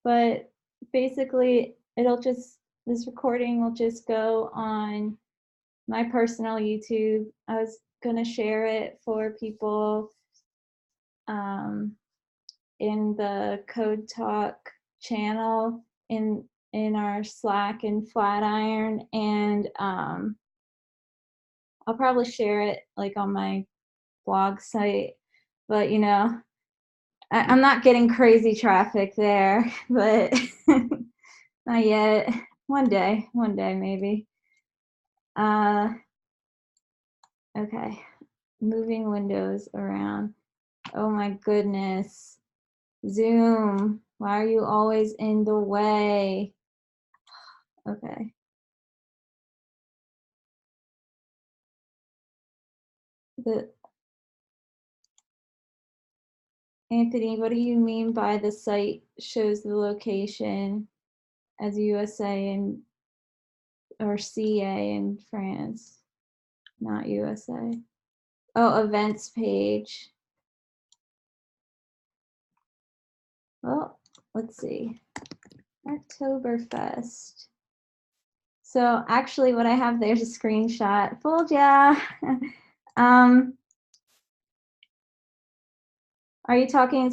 but basically this recording will just go on my personal YouTube. I was gonna share it for people um, in the Code Talk channel in our Slack and Flatiron, and I'll probably share it like on my blog site, but I'm not getting crazy traffic there, but not yet. One day maybe. Okay, moving windows around. Oh my goodness. Zoom, why are you always in the way? Okay. Anthony, what do you mean by the site shows the location as USA or CA in France, not USA? Oh, events page. Well, let's see. Hacktoberfest. So actually what I have there is a screenshot. Fooled ya. Are you talking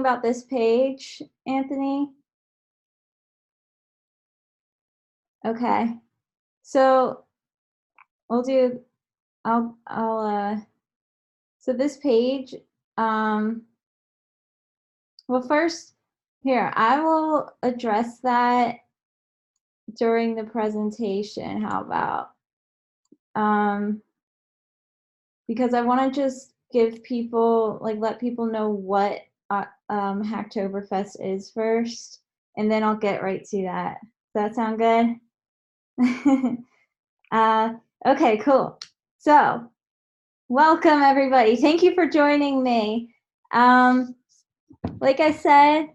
about this page, Anthony? Okay. So so this page, well, first, here, I will address that during the presentation. How about? Because I want to just give people, let people know what Hacktoberfest is first, and then I'll get right to that. Does that sound good? Okay, cool. So, welcome everybody. Thank you for joining me. Like I said,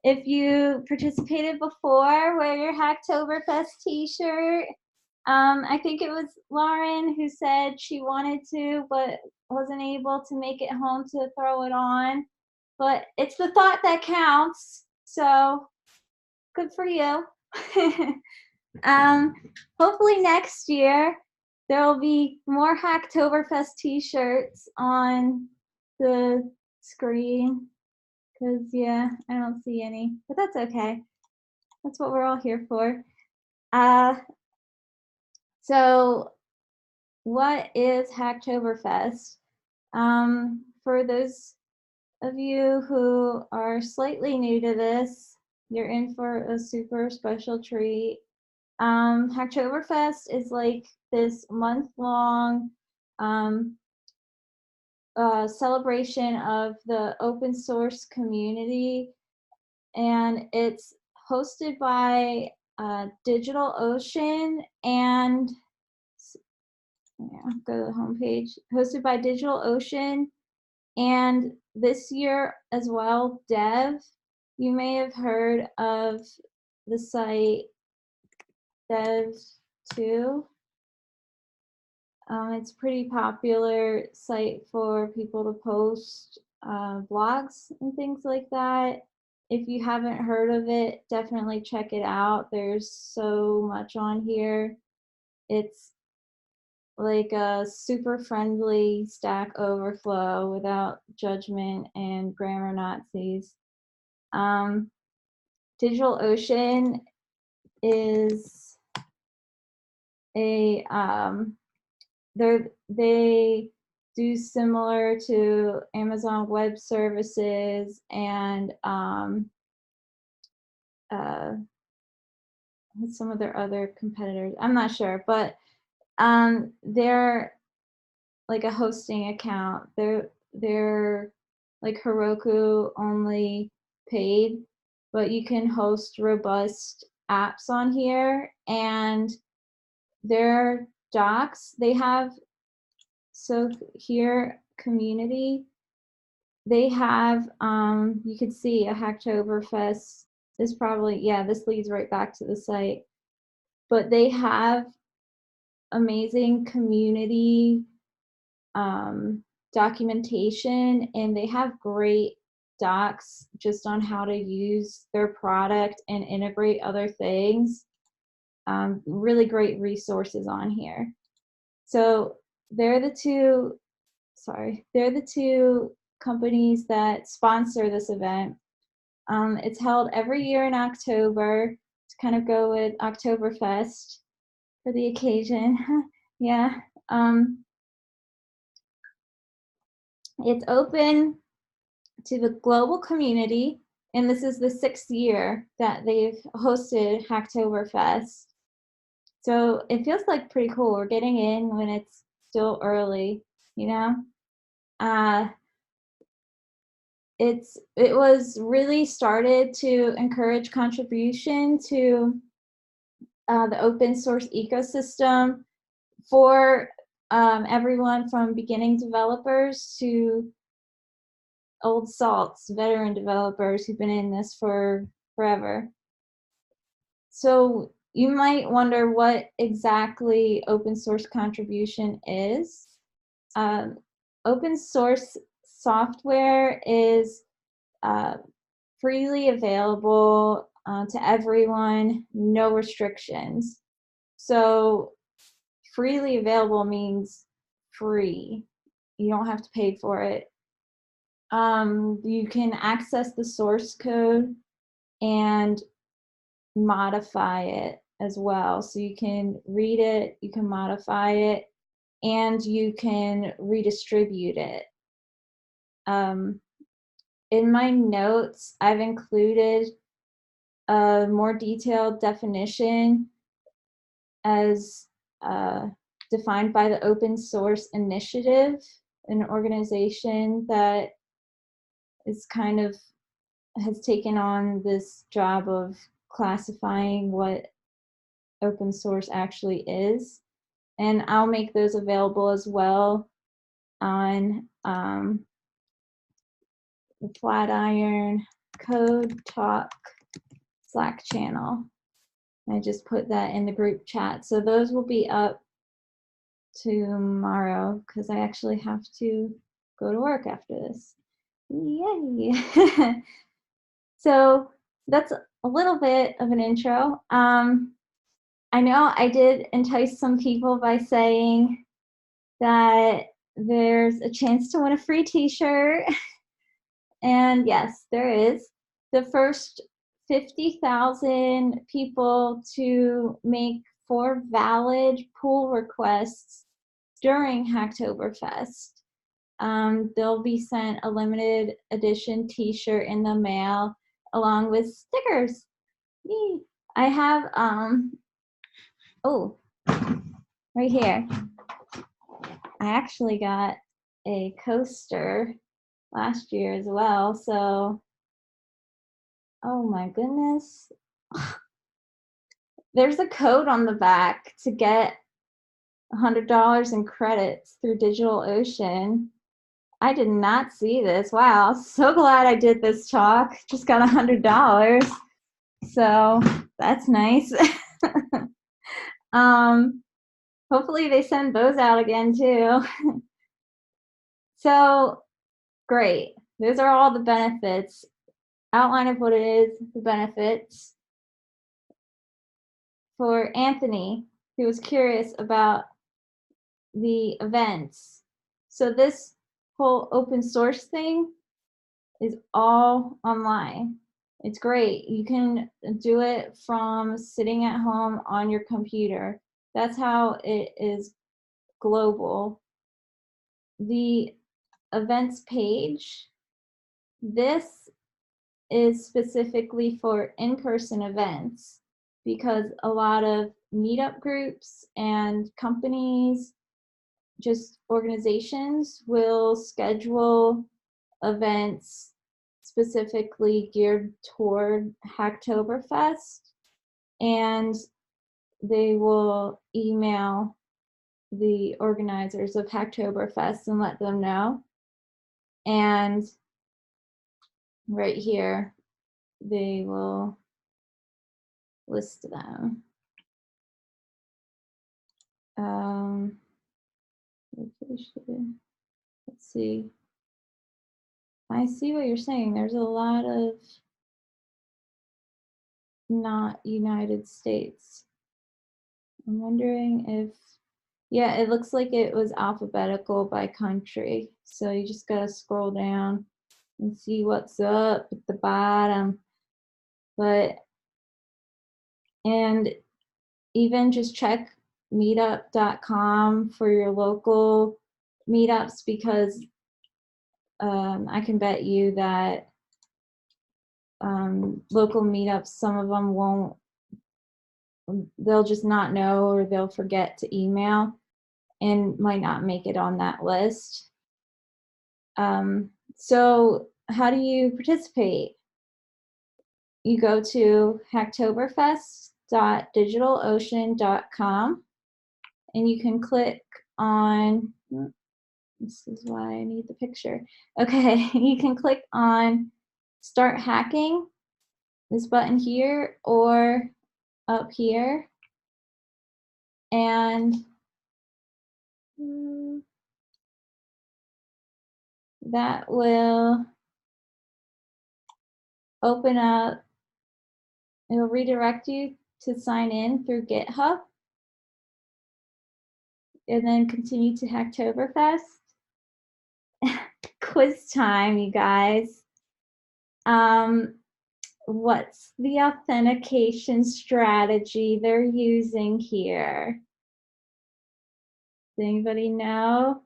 if you participated before, wear your Hacktoberfest t-shirt. I think it was Lauren who said she wanted to, but wasn't able to make it home to throw it on. But it's the thought that counts, so good for you. Hopefully next year there will be more Hacktoberfest t-shirts on the screen, because yeah, I don't see any, but that's okay. That's what we're all here for. So what is Hacktoberfest? For those of you who are slightly new to this, you're in for a super special treat. Hacktoberfest is like this month-long celebration of the open source community, and it's hosted by DigitalOcean and go to the homepage. Hosted by DigitalOcean, and this year as well, Dev. You may have heard of the site Dev2. It's a pretty popular site for people to post blogs and things like that. If you haven't heard of it, definitely check it out. There's so much on here. It's like a super friendly Stack Overflow without judgment and grammar Nazis. DigitalOcean is a they do similar to Amazon Web Services and some of their other competitors. I'm not sure, but they're like a hosting account. They're like Heroku, only paid, but you can host robust apps on here, and their docs, they have, so here, community, they have, you could see a Hacktoberfest is probably, yeah, this leads right back to the site, but they have amazing community documentation, and they have great docs just on how to use their product and integrate other things. Really great resources on here. So they're the two companies that sponsor this event. It's held every year in October to kind of go with Hacktoberfest for the occasion. Yeah. It's open to the global community, and this is the 6th year that they've hosted Hacktoberfest. So it feels like pretty cool. We're getting in when it's still early, you know? It was really started to encourage contribution to the open source ecosystem for everyone from beginning developers to old salts, veteran developers who've been in this for forever. So you might wonder what exactly open source contribution is. Open source software is freely available to everyone, no restrictions. So freely available means free. You don't have to pay for it. You can access the source code and modify it as well. So you can read it, you can modify it, and you can redistribute it. In my notes, I've included a more detailed definition as defined by the Open Source Initiative, an organization that is kind of has taken on this job of classifying what open source actually is. And I'll make those available as well on the Flatiron Code Talk Slack channel. I just put that in the group chat. So those will be up tomorrow because I actually have to go to work after this. Yay! So that's a little bit of an intro. I know I did entice some people by saying that there's a chance to win a free t-shirt. And yes, there is. The first 50,000 people to make 4 valid pull requests during Hacktoberfest, they'll be sent a limited edition t-shirt in the mail along with stickers. Yay. I have, oh, right here. I actually got a coaster last year as well, so oh my goodness. There's a code on the back to get $100 in credits through DigitalOcean. I did not see this. Wow, so glad I did this talk. Just got $100. So that's nice. Hopefully they send those out again too. So great. Those are all the benefits. Outline of what it is, the benefits. For Anthony, who was curious about the events. So this whole open source thing is all online. It's great. You can do it from sitting at home on your computer. That's how it is global. The events page, this is specifically for in-person events because a lot of meetup groups and companies, just organizations, will schedule events specifically geared toward Hacktoberfest, and they will email the organizers of Hacktoberfest and let them know. And right here, they will list them. Let's see. I see what you're saying. There's a lot of not United States. I'm wondering if, yeah, it looks like it was alphabetical by country. So you just gotta scroll down and see what's up at the bottom. But, and even just check meetup.com for your local meetups, because I can bet you that local meetups, some of them won't, they'll just not know, or they'll forget to email and might not make it on that list. So how do you participate? You go to hacktoberfest.digitalocean.com and you can click on, this is why I need the picture. Okay, you can click on Start Hacking, this button here, or up here, and that will open up, it'll redirect you to sign in through GitHub, and then continue to Hacktoberfest. Quiz time, you guys. What's the authentication strategy they're using here? Does anybody know?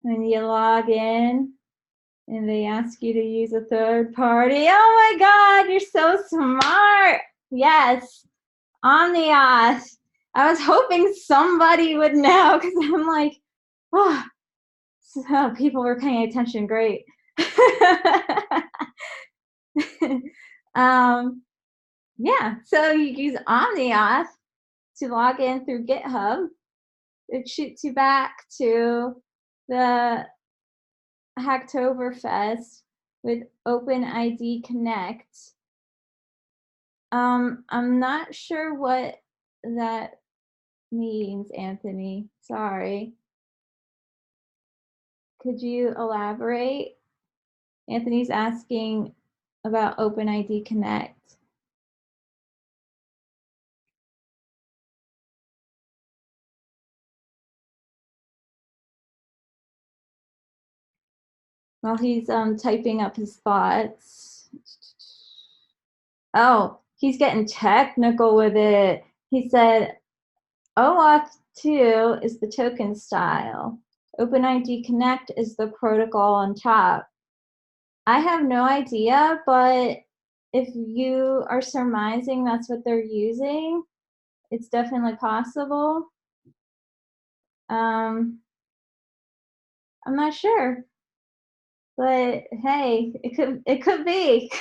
When you log in and they ask you to use a third party. Oh my God, you're so smart. Yes, OmniAuth. I was hoping somebody would know, because I'm like, oh, so people were paying attention. Great. Yeah, so you use OmniAuth to log in through GitHub. It shoots you back to the Hacktoberfest with OpenID Connect. I'm not sure what that means, Anthony. Sorry. Could you elaborate? Anthony's asking about OpenID Connect. While he's typing up his thoughts. Oh, he's getting technical with it. He said OAuth 2 is the token style. OpenID Connect is the protocol on top. I have no idea, but if you are surmising that's what they're using, it's definitely possible. I'm not sure, but hey, it could be.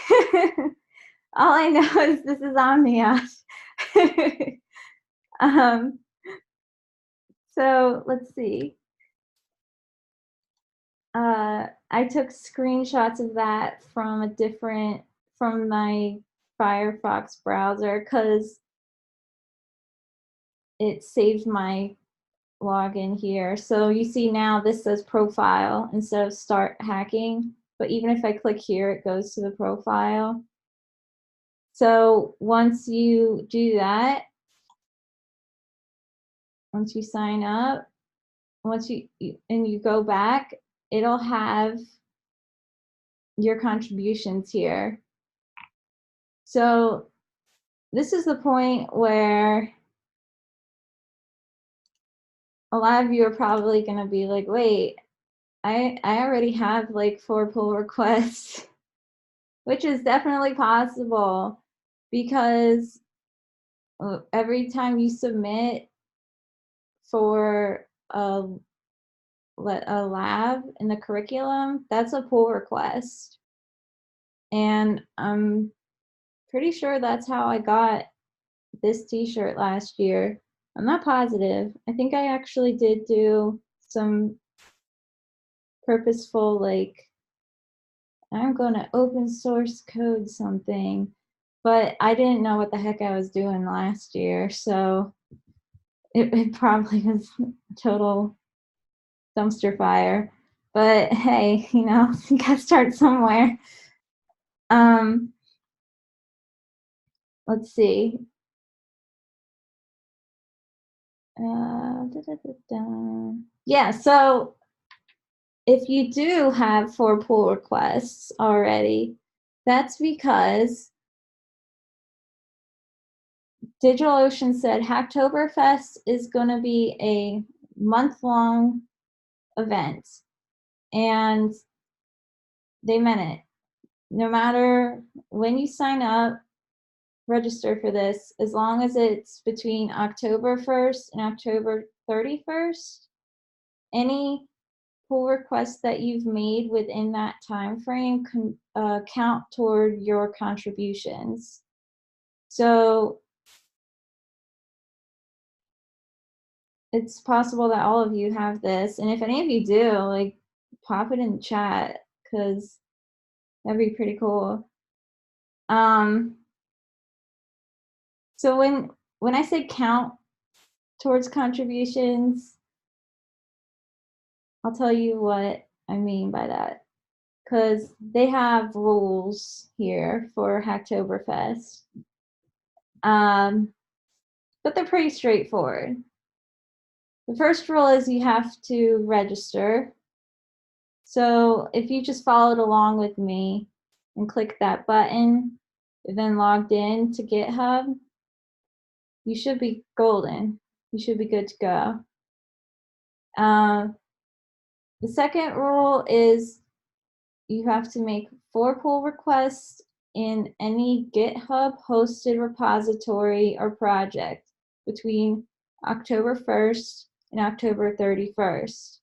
All I know is this is OmniAuth. um, so let's see. I took screenshots of that from from my Firefox browser, because it saved my login here. So you see now this says profile instead of start hacking, but even if I click here, it goes to the profile. So once you do that, once you sign up, once you go back, it'll have your contributions here. So this is the point where a lot of you are probably going to be like, wait, I already have like 4 pull requests, which is definitely possible, because every time you submit for a lab in the curriculum, that's a pull request. And I'm pretty sure that's how I got this t-shirt last year. I'm not positive. I think I actually did do some purposeful, like, I'm gonna open source code something, but I didn't know what the heck I was doing last year, so it probably was total dumpster fire. But hey, you know, you gotta start somewhere. Um, let's see. Da, da, da, da. Yeah, so if you do have 4 pull requests already, that's because DigitalOcean said Hacktoberfest is going to be a month-long event, and they meant it. No matter when you sign up, register for this, as long as it's between October 1st and October 31st, any pull requests that you've made within that time frame can count toward your contributions. So it's possible that all of you have this, and if any of you do, like, pop it in the chat because that'd be pretty cool. Um, so when I say count towards contributions, I'll tell you what I mean by that. Because they have rules here for Hacktoberfest, um, but they're pretty straightforward. The first rule is you have to register. So if you just followed along with me and click that button, then logged in to GitHub, you should be golden. You should be good to go. The second rule is you have to make 4 pull requests in any GitHub hosted repository or project between October 1st and October 31st.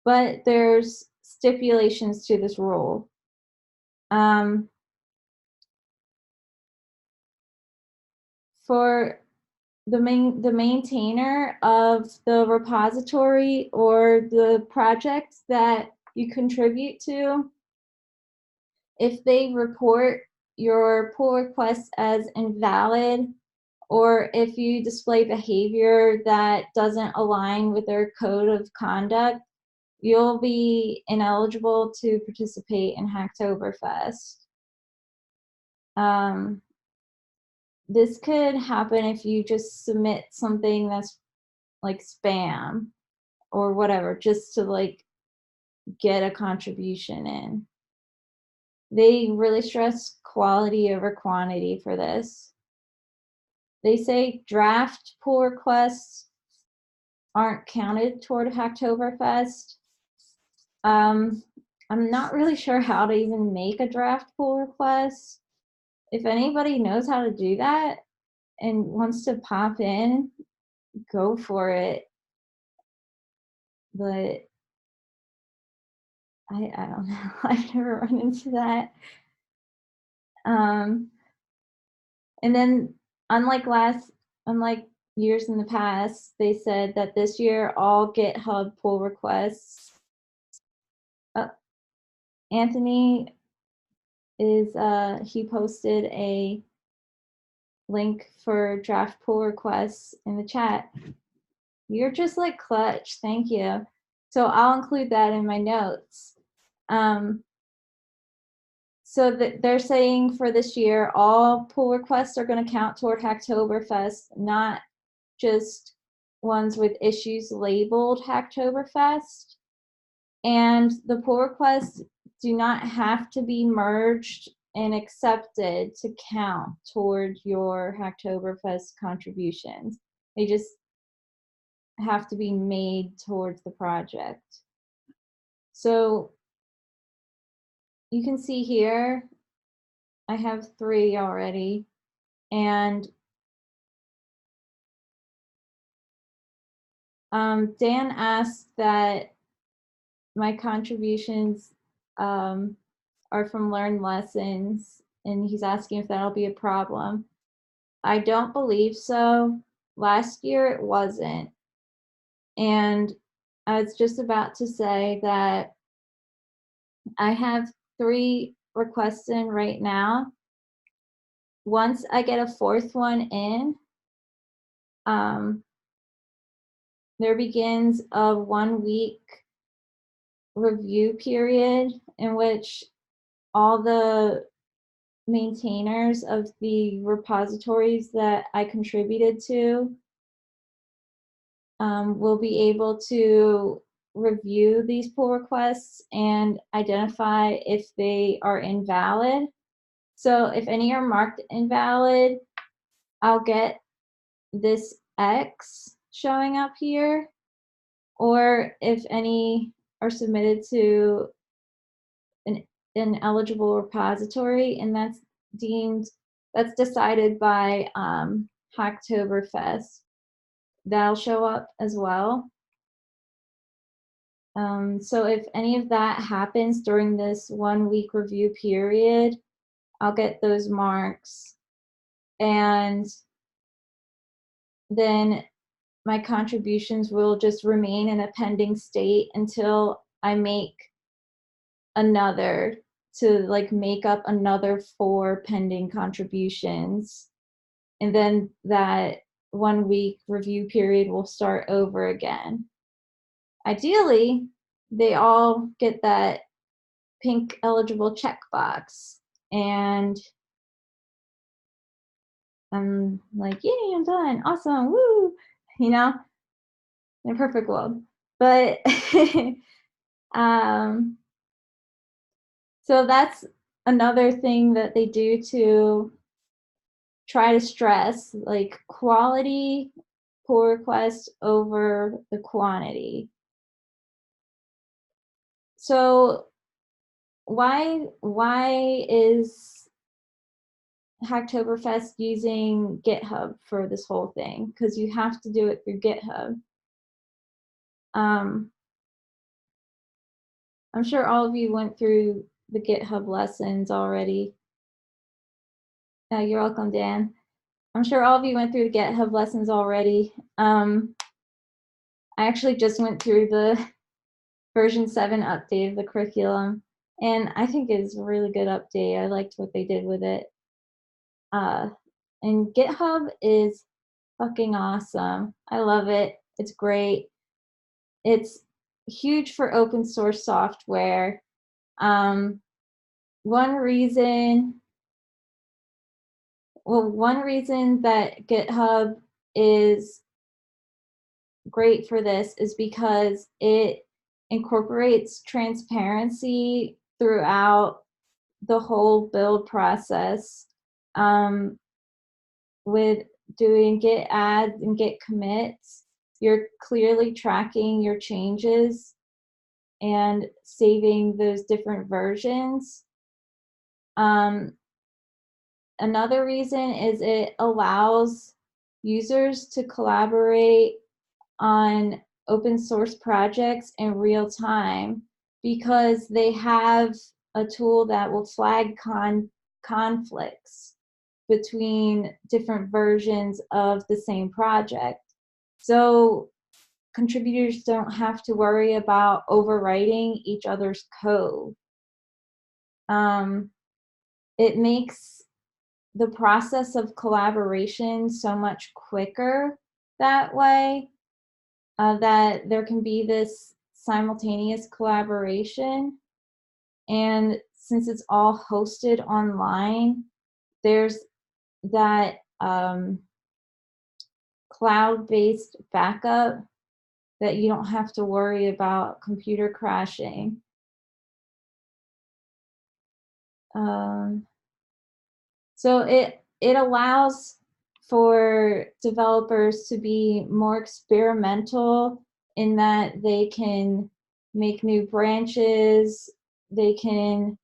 But there's stipulations to this rule. For the maintainer of the repository or the project that you contribute to, if they report your pull request as invalid, or if you display behavior that doesn't align with their code of conduct, you'll be ineligible to participate in Hacktoberfest. This could happen if you just submit something that's like spam or whatever, just to like get a contribution in. They really stress quality over quantity for this. They say draft pull requests aren't counted toward Hacktoberfest. I'm not really sure how to even make a draft pull request. If anybody knows how to do that and wants to pop in, go for it. But I don't know. I've never run into that. Um, and then unlike unlike years in the past, they said that this year all GitHub pull requests. Anthony is he posted a link for draft pull requests in the chat. You're just like clutch. Thank you. So I'll include that in my notes. So they're saying for this year, all pull requests are going to count toward Hacktoberfest, not just ones with issues labeled Hacktoberfest. And the pull requests do not have to be merged and accepted to count toward your Hacktoberfest contributions. They just have to be made towards the project. So you can see here, I have 3 already, and Dan asked that my contributions are from learned lessons, and he's asking if that'll be a problem. I don't believe so. Last year it wasn't. And I was just about to say that I have 3 requests in right now. Once I get a 4th one in, there begins a 1-week review period in which all the maintainers of the repositories that I contributed to will be able to review these pull requests and identify if they are invalid. So if any are marked invalid, I'll get this X showing up here, or if any are submitted to an, an eligible repository, and deemed that's decided by Hacktoberfest. That'll show up as well. So if any of that happens during this 1 week review period, I'll get those marks, and then my contributions will just remain in a pending state until I make another to like make up another 4 pending contributions. And then that 1 week review period will start over again. Ideally, they all get that pink eligible checkbox, and I'm like, yay, I'm done. Awesome. Woo. You know, in a perfect world. But um, so that's another thing that they do to try to stress like quality pull requests over the quantity. So why is Hacktoberfest using GitHub for this whole thing? Because you have to do it through GitHub. Um, I'm sure all of you went through the GitHub lessons already. You're welcome, Dan. I'm sure all of you went through the GitHub lessons already. I actually just went through the version 7 update of the curriculum, and I think it's a really good update. I liked what they did with it. And GitHub is fucking awesome. I love it. It's great. It's huge for open source software. One reason that GitHub is great for this is because it incorporates transparency throughout the whole build process. With doing git adds and git commits, you're clearly tracking your changes and saving those different versions. Another reason is it allows users to collaborate on open source projects in real time because they have a tool that will flag conflicts between different versions of the same project. So contributors don't have to worry about overwriting each other's code. It makes the process of collaboration so much quicker that way, that there can be this simultaneous collaboration. And since it's all hosted online, there's that cloud-based backup that you don't have to worry about computer crashing. So it allows for developers to be more experimental in that they can make new branches, they can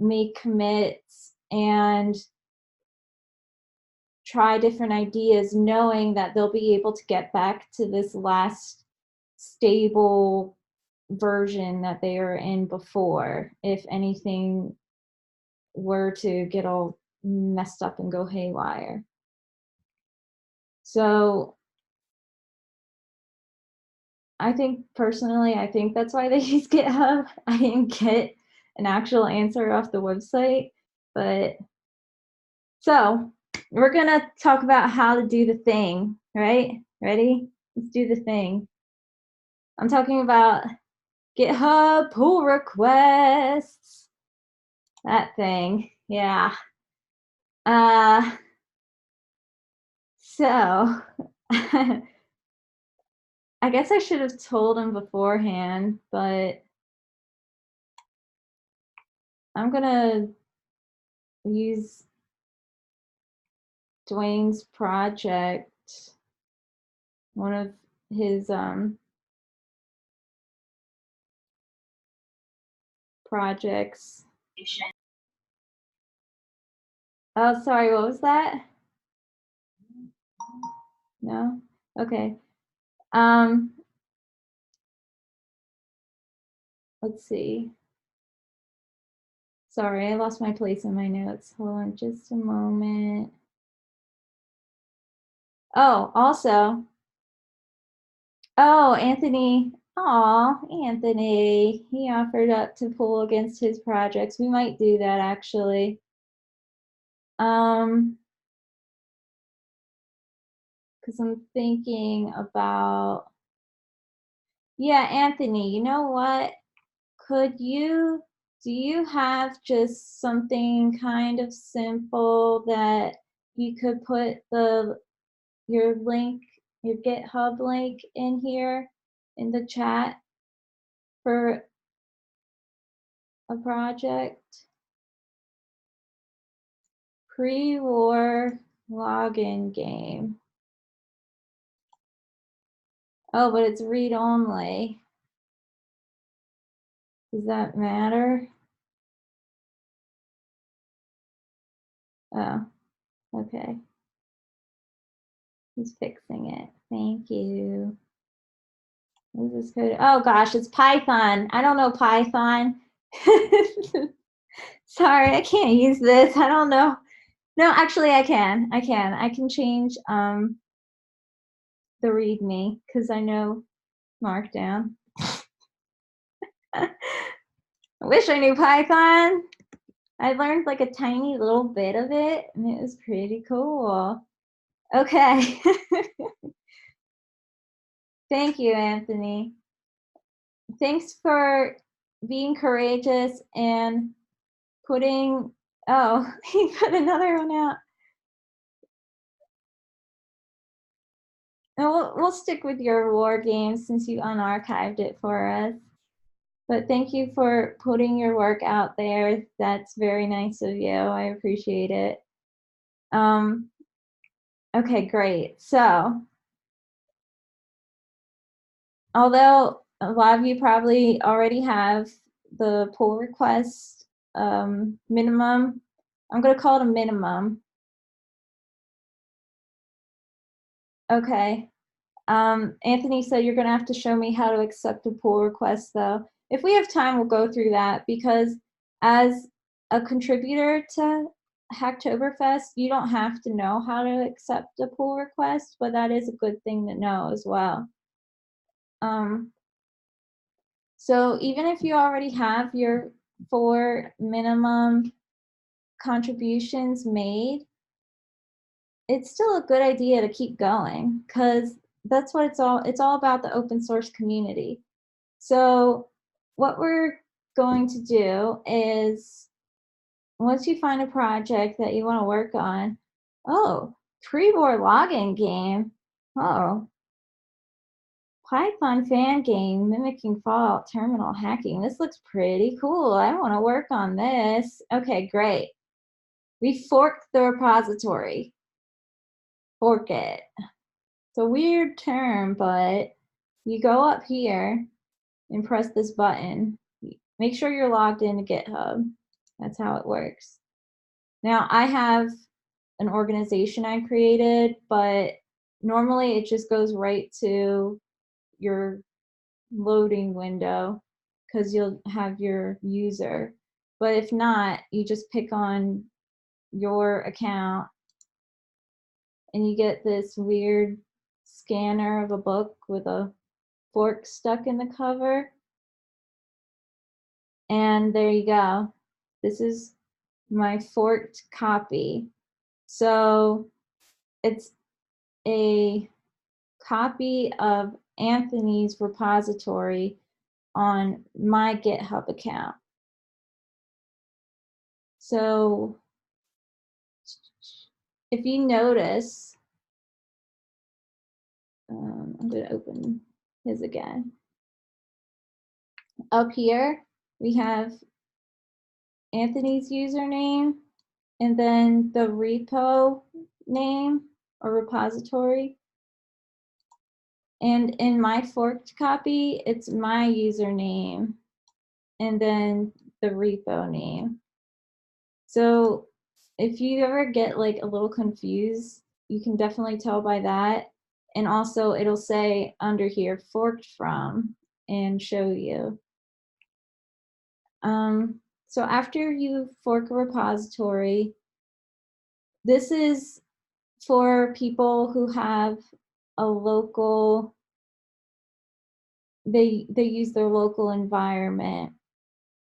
make commits and try different ideas, knowing that they'll be able to get back to this last stable version that they were in before if anything were to get all messed up and go haywire. So I think personally, I think that's why they use GitHub. I didn't get an actual answer off the website, but so we're gonna talk about how to do the thing, right? Ready? Let's do the thing. I'm talking about GitHub pull requests. That thing. Yeah. So I guess I should have told him beforehand, but I'm gonna use Dwayne's project, one of his projects. Oh, sorry, what was that? No? Okay. Um, let's see. Sorry, I lost my place in my notes. Hold on just a moment. Oh, also, oh, Anthony. Aw, Anthony. He offered up to pull against his projects. We might do that actually. Because I'm thinking about, yeah, Anthony, you know what? Do you have just something kind of simple that you could put your link, your GitHub link in here in the chat for a project? Pre-war login game. Oh, but it's read only. Does that matter? Oh, okay. He's fixing it. Thank you. What is this code? Oh gosh, it's Python. I don't know Python. Sorry, I can't use this. I don't know. No, actually I can. I can change the readme because I know Markdown. I wish I knew Python. I learned like a tiny little bit of it and it was pretty cool. Okay. Thank you, Anthony. Thanks for being courageous and putting, oh, he put another one out. And we'll stick with your war game since you unarchived it for us. But thank you for putting your work out there. That's very nice of you. I appreciate it. Okay, great. So, although a lot of you probably already have the pull request minimum, I'm going to call it a minimum. Okay. Anthony said you're going to have to show me how to accept a pull request, though. If we have time, we'll go through that because as a contributor to Hacktoberfest, you don't have to know how to accept a pull request, but that is a good thing to know as well. So even if you already have your 4 minimum contributions made, it's still a good idea to keep going because that's what it's all about, the open source community. So what we're going to do is once you find a project that you want to work on, oh, pre-war login game. Oh, Python fan game mimicking Fallout terminal hacking. This looks pretty cool. I want to work on this. Okay, great. We forked the repository. Fork it. It's a weird term, but you go up here and press this button. Make sure you're logged into GitHub. That's how it works. Now, I have an organization I created, but normally it just goes right to your loading window because you'll have your user. But if not, you just pick on your account and you get this weird scanner of a book with a fork stuck in the cover. And there you go. This is my forked copy. So it's a copy of Anthony's repository, on my GitHub account. So if you notice, I'm going to open his again. Up here, we have Anthony's username and then the repo name or repository. And in my forked copy, it's my username and then the repo name. So if you ever get like a little confused, you can definitely tell by that. And also it'll say under here, forked from, and show you. So after you fork a repository, this is for people who have a local, they use their local environment.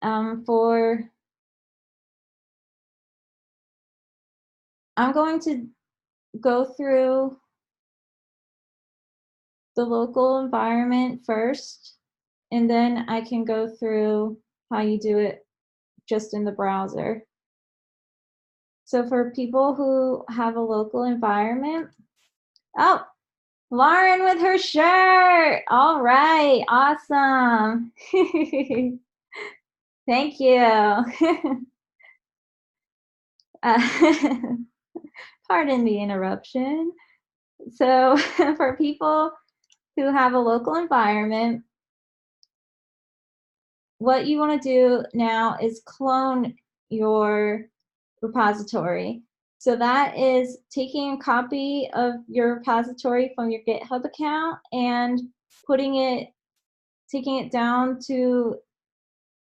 I'm going to go through the local environment first, and then I can go through how you do it just in the browser. So for people who have a local environment, oh, Lauren with her shirt. All right, awesome. Thank you. Pardon the interruption. So for people who have a local environment, what you want to do now is clone your repository. So that is taking a copy of your repository from your GitHub account and taking it down to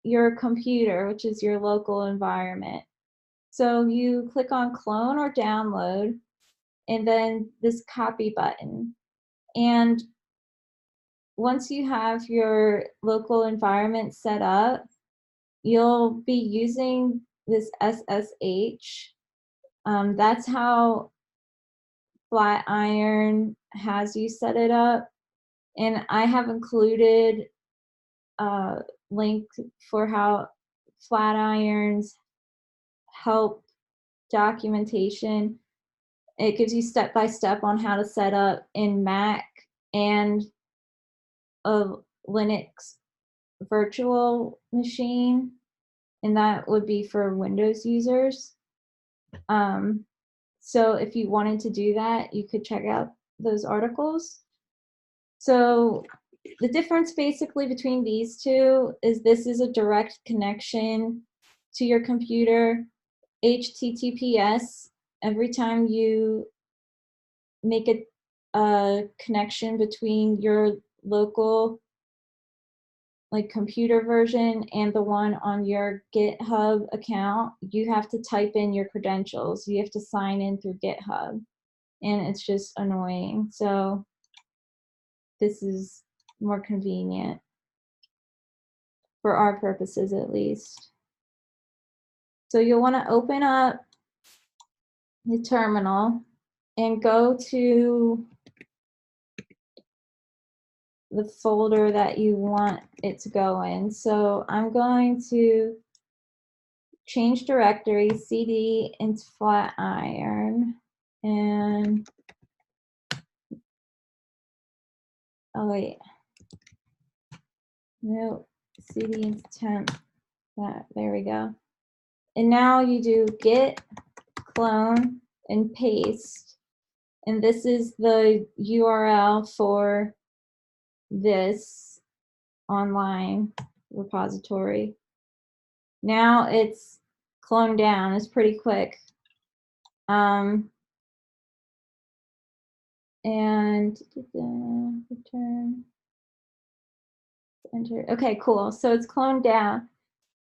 your computer, which is your local environment. So you click on clone or download, and then this copy button. And once you have your local environment set up, you'll be using this SSH. That's how Flatiron has you set it up. And I have included a link for how Flatiron's help documentation. It gives you step-by-step on how to set up in Mac and a Linux virtual machine, and that would be for Windows users. So if you wanted to do that, you could check out those articles. So the difference basically between these two is this is a direct connection to your computer, HTTPS. Every time you make a connection between your local computer version and the one on your GitHub account, you have to type in your credentials. You have to sign in through GitHub, and it's just annoying. So this is more convenient for our purposes, at least. So you'll want to open up the terminal and go to the folder that you want it to go in. So I'm going to change directory, CD into Flatiron, and oh wait, no, CD into temp. There we go. And now you do git clone and paste, and this is the URL for this online repository. Now it's cloned down. It's pretty quick. And return, enter. Okay, cool. So it's cloned down.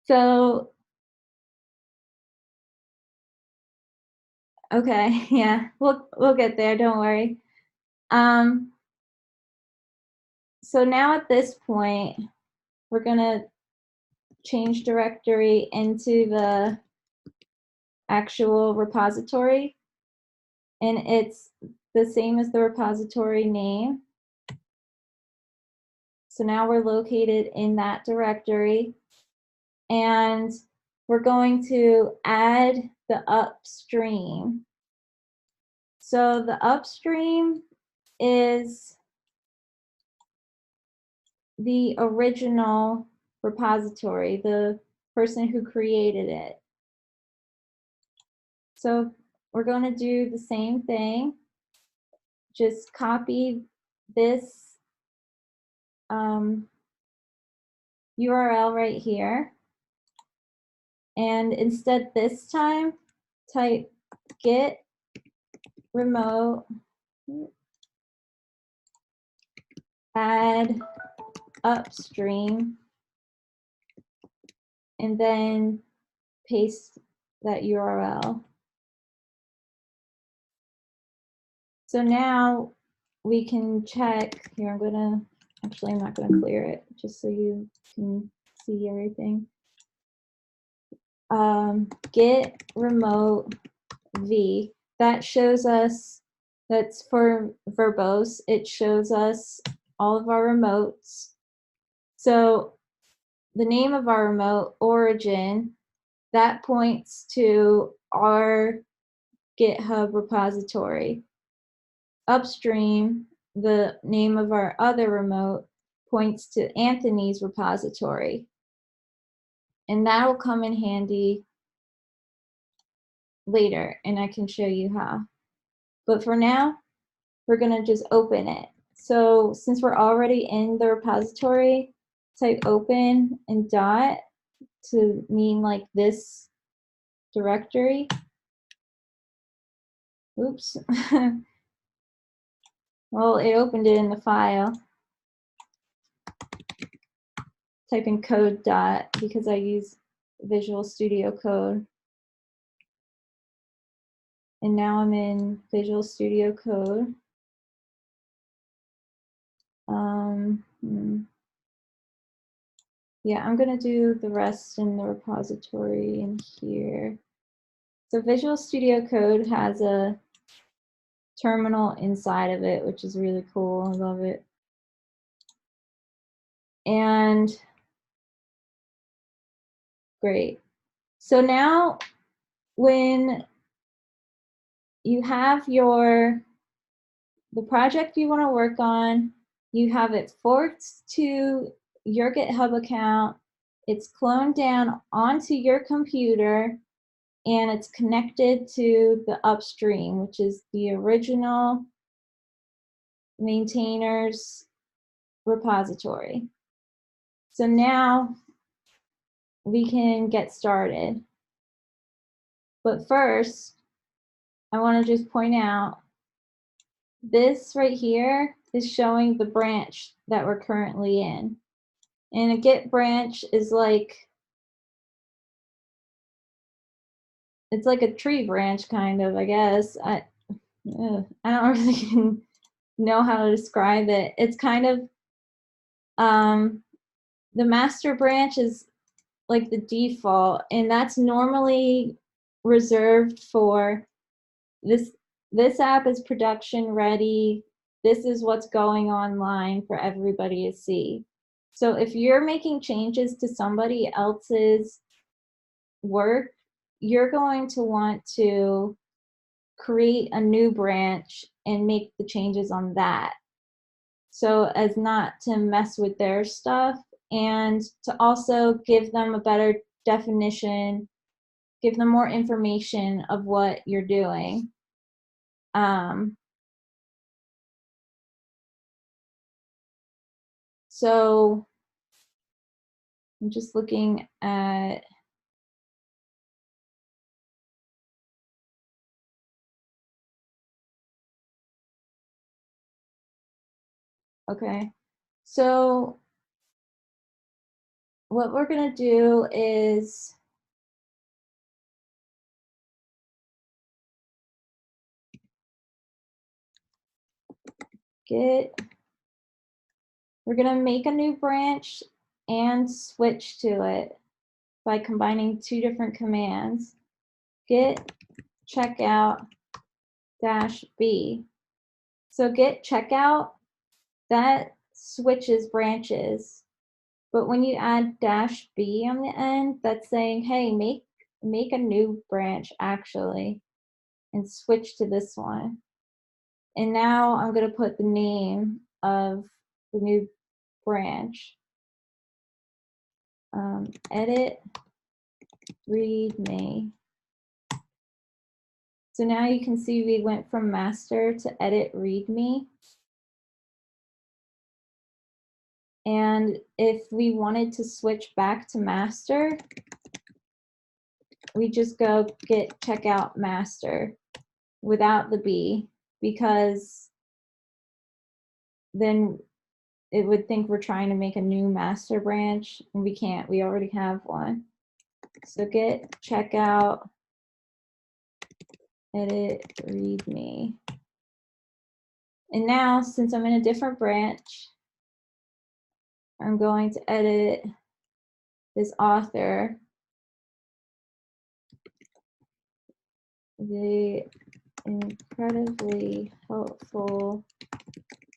So okay, yeah, we'll get there. Don't worry. So now at this point, we're gonna change directory into the actual repository, and it's the same as the repository name. So now we're located in that directory, and we're going to add the upstream. So the upstream is the original repository, the person who created it. So we're going to do the same thing. Just copy this URL right here. And instead this time, type git remote add upstream, and then paste that URL. So now we can check here. I'm not gonna clear it just so you can see everything. Git remote v, that shows us, that's for verbose, it shows us all of our remotes. So the name of our remote, origin, that points to our GitHub repository. Upstream, the name of our other remote, points to Anthony's repository. And that will come in handy later, and I can show you how. But for now, we're going to just open it. So since we're already in the repository, type open and dot to mean like this directory. Oops. Well, it opened it in the file. Type in code dot because I use Visual Studio Code. And now I'm in Visual Studio Code. Yeah, I'm going to do the rest in the repository in here. So Visual Studio Code has a terminal inside of it, which is really cool. I love it. And great. So now when you have the project you want to work on, you have it forked to your GitHub account, it's cloned down onto your computer, and it's connected to the upstream, which is the original maintainer's repository. So now we can get started. But first, I want to just point out this right here is showing the branch that we're currently in. And a Git branch is like, it's like a tree branch kind of, I guess. I don't really know how to describe it. It's kind of, the master branch is like the default, and that's normally reserved for this app is production ready. This is what's going online for everybody to see. So if you're making changes to somebody else's work, you're going to want to create a new branch and make the changes on that, so as not to mess with their stuff, and to also give them a better definition, give them more information of what you're doing. So I'm just looking at, okay, so what we're going to do is we're going to make a new branch and switch to it by combining two different commands. Git checkout -b. So git checkout, that switches branches. But when you add -b on the end, that's saying, hey, make a new branch actually and switch to this one. And now I'm going to put the name of the new branch. Edit readme. So now you can see we went from master to edit readme. And if we wanted to switch back to master, we just go get checkout master without the B, because then it would think we're trying to make a new master branch, and we can't, we already have one. So get checkout, edit readme. And now, since I'm in a different branch, I'm going to edit this author. The incredibly helpful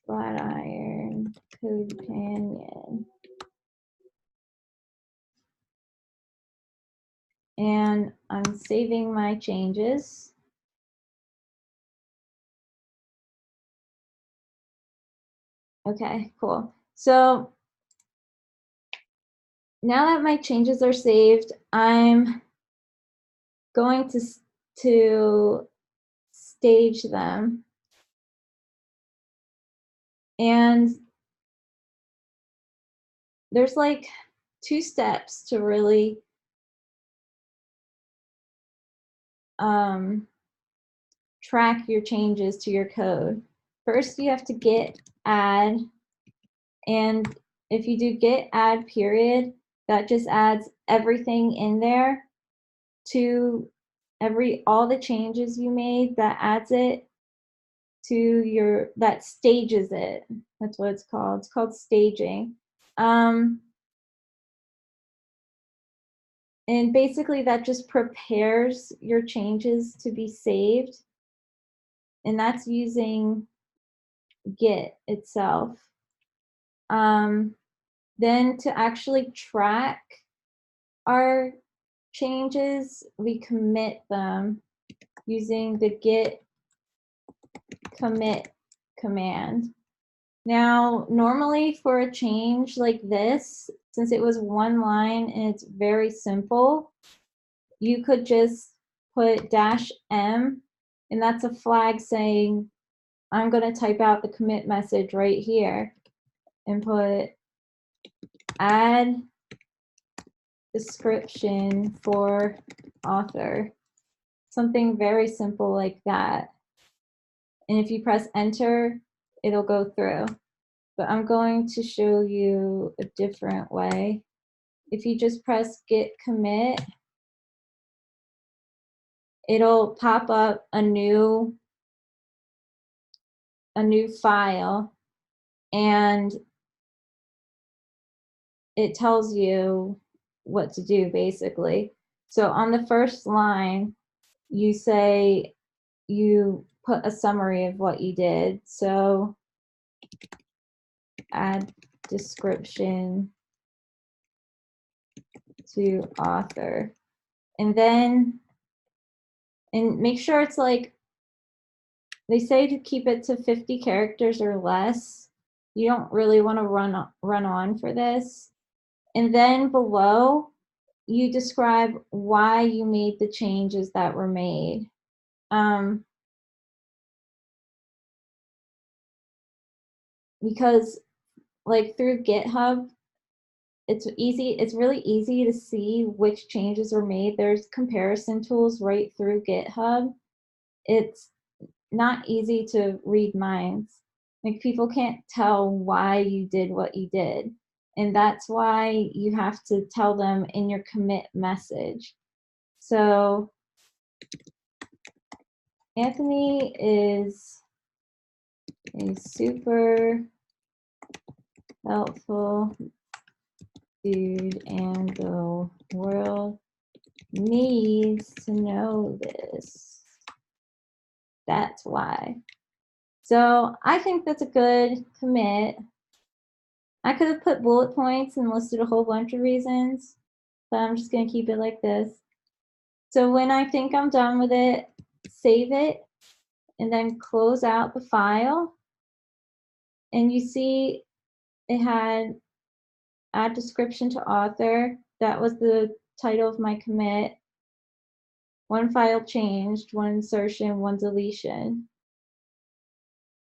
Flatiron companion. And I'm saving my changes. Okay, cool. So now that my changes are saved, I'm going to stage them. And there's like 2 steps to really track your changes to your code. First, you have to git add, and if you do git add period, that just adds everything in there to all the changes you made, that adds it to your, that stages it. That's what it's called. It's called staging. And basically that just prepares your changes to be saved. And that's using Git itself. Then to actually track our changes, we commit them using the git commit command. Now, normally for a change like this, since it was one line and it's very simple, you could just put -m, and that's a flag saying, I'm going to type out the commit message right here and put add description for author. Something very simple like that. And if you press enter, it'll go through. But I'm going to show you a different way. If you just press git commit, it'll pop up a new file, and it tells you what to do basically. So on the first line, you say, you put a summary of what you did. So add description to author. And then, and make sure it's like, they say to keep it to 50 characters or less. You don't really want to run on for this. And then below, you describe why you made the changes that were made. Because like through GitHub, it's really easy to see which changes were made. There's comparison tools right through GitHub. It's not easy to read minds. Like, people can't tell why you did what you did. And that's why you have to tell them in your commit message. So Anthony is a super helpful dude, and the world needs to know this. That's why. So I think that's a good commit. I could have put bullet points and listed a whole bunch of reasons, but I'm just gonna keep it like this. So when I think I'm done with it, save it, and then close out the file. And you see it had add description to author. That was the title of my commit. One file changed, one insertion, one deletion.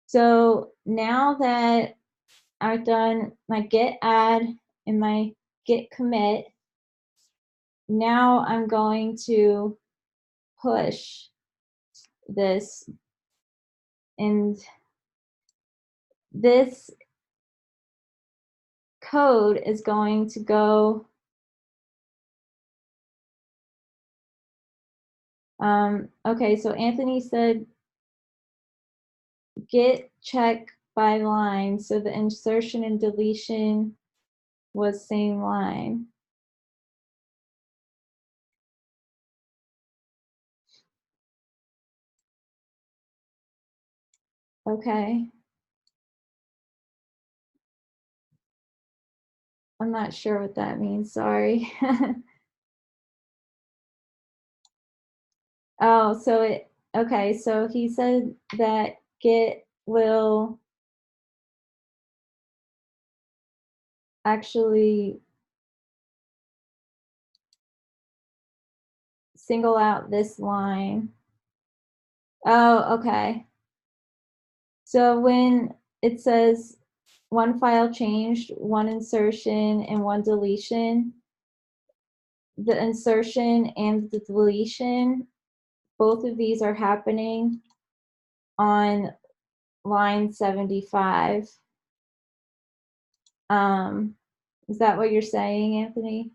So now that I've done my git add and my git commit, now I'm going to push this, and this code is going to go, okay, so Anthony said git check by line, so the insertion and deletion was same line. Okay. I'm not sure what that means, sorry. Oh, so it, okay, so he said that Git will actually single out this line. Oh, okay. So when it says one file changed, one insertion, and one deletion, the insertion and the deletion, both of these are happening on line 75. Is that what you're saying, Anthony?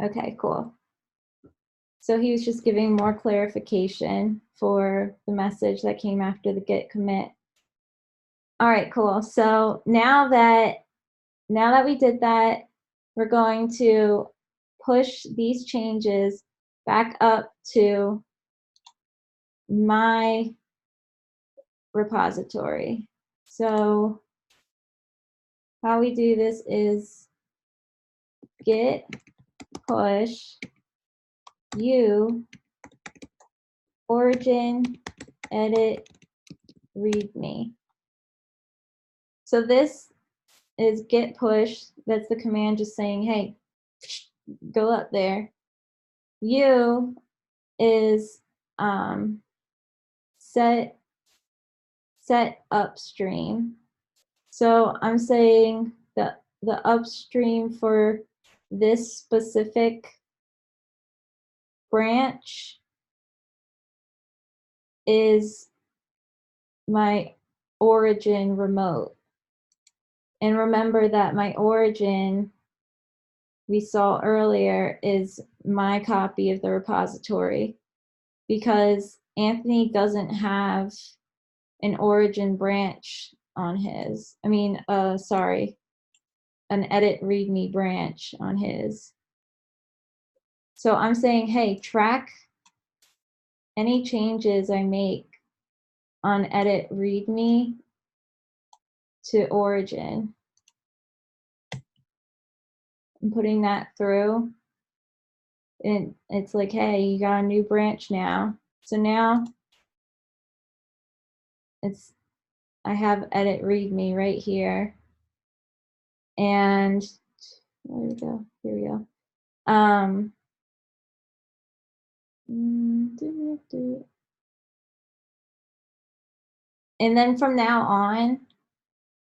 Okay, cool. So he was just giving more clarification for the message that came after the git commit. All right, cool. So now that we did that, we're going to push these changes back up to my repository. So how we do this is git push u origin edit readme. So this is git push. That's the command just saying, hey, go up there. U is set upstream. So I'm saying the upstream for this specific branch is my origin remote. And remember that my origin we saw earlier is my copy of the repository, because Anthony doesn't have an origin branch on his. I mean, sorry, an edit readme branch on his. So I'm saying, hey, track any changes I make on edit readme to origin. I'm putting that through, and it's like, hey, you got a new branch now. So now I have edit readme right here, and where we go? Here we go. And then from now on,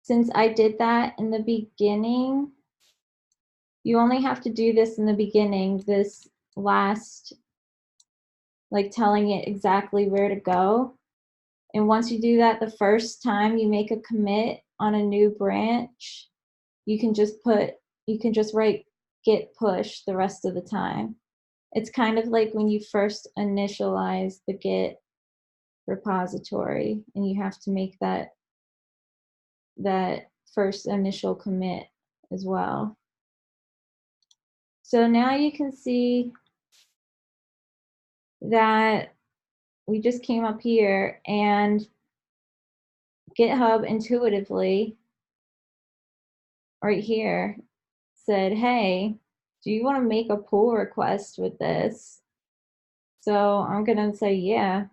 since I did that in the beginning, you only have to do this in the beginning, this last, like telling it exactly where to go. And once you do that the first time you make a commit on a new branch, you can just write git push the rest of the time. It's kind of like when you first initialize the Git repository and you have to make that first initial commit as well. So now you can see that we just came up here, and GitHub intuitively right here said, hey, do you want to make a pull request with this? So I'm going to say, yeah,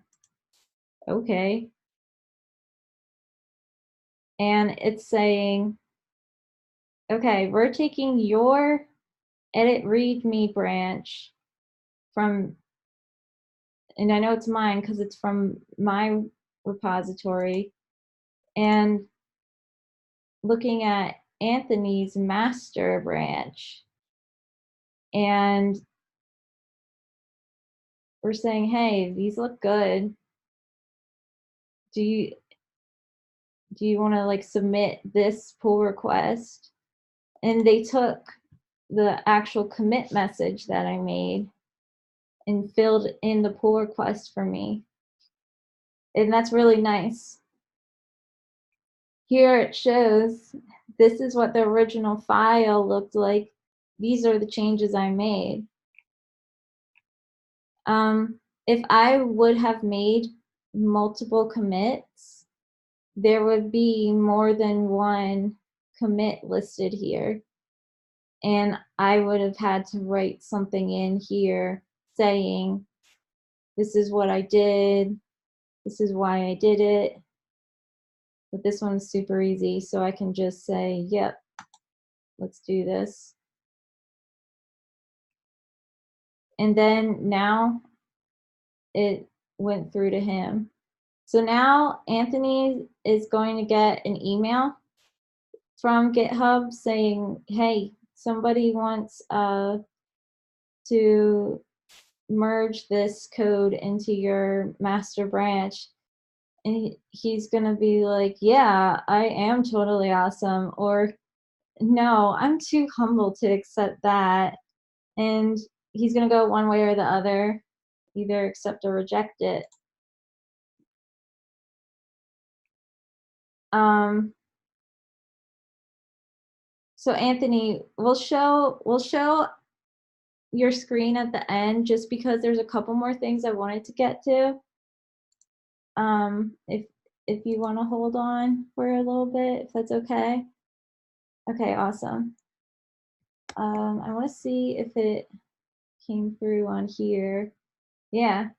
okay. And it's saying, okay, we're taking your edit readme branch from, and I know it's mine because it's from my repository, and looking at Anthony's master branch. And we're saying, hey, these look good. Do you want to like submit this pull request? And they took the actual commit message that I made and filled in the pull request for me. And that's really nice. Here it shows this is what the original file looked like. These are the changes I made. If I would have made multiple commits, there would be more than one commit listed here. And I would have had to write something in here saying, this is what I did, this is why I did it. But this one's super easy, so I can just say, yep, let's do this. And then now it went through to him. So now Anthony is going to get an email from GitHub saying, hey, somebody wants to merge this code into your master branch. And he's going to be like, yeah, I am totally awesome. Or no, I'm too humble to accept that. And he's going to go one way or the other, either accept or reject it. So Anthony, we'll show your screen at the end just because there's a couple more things I wanted to get to. If you want to hold on for a little bit, if that's okay. Okay, awesome. I want to see if it came through on here. Yeah.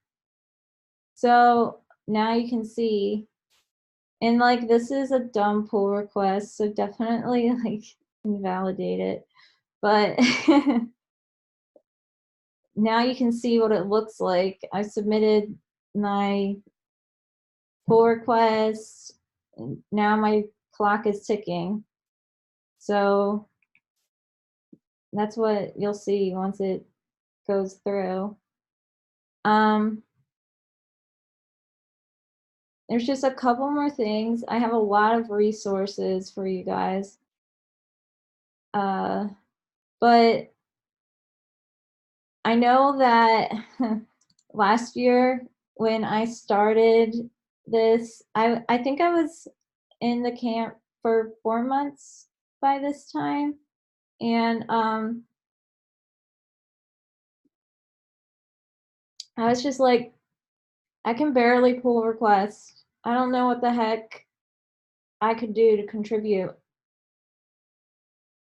So now you can see, and like this is a dumb pull request, so definitely like invalidate it. But now you can see what it looks like. I submitted my pull request. And now my clock is ticking. So that's what you'll see once it goes through. There's just a couple more things. I have a lot of resources for you guys. But I know that last year when I started this, I think I was in the camp for 4 months by this time. And I was just like, I can barely pull requests. I don't know what the heck I could do to contribute.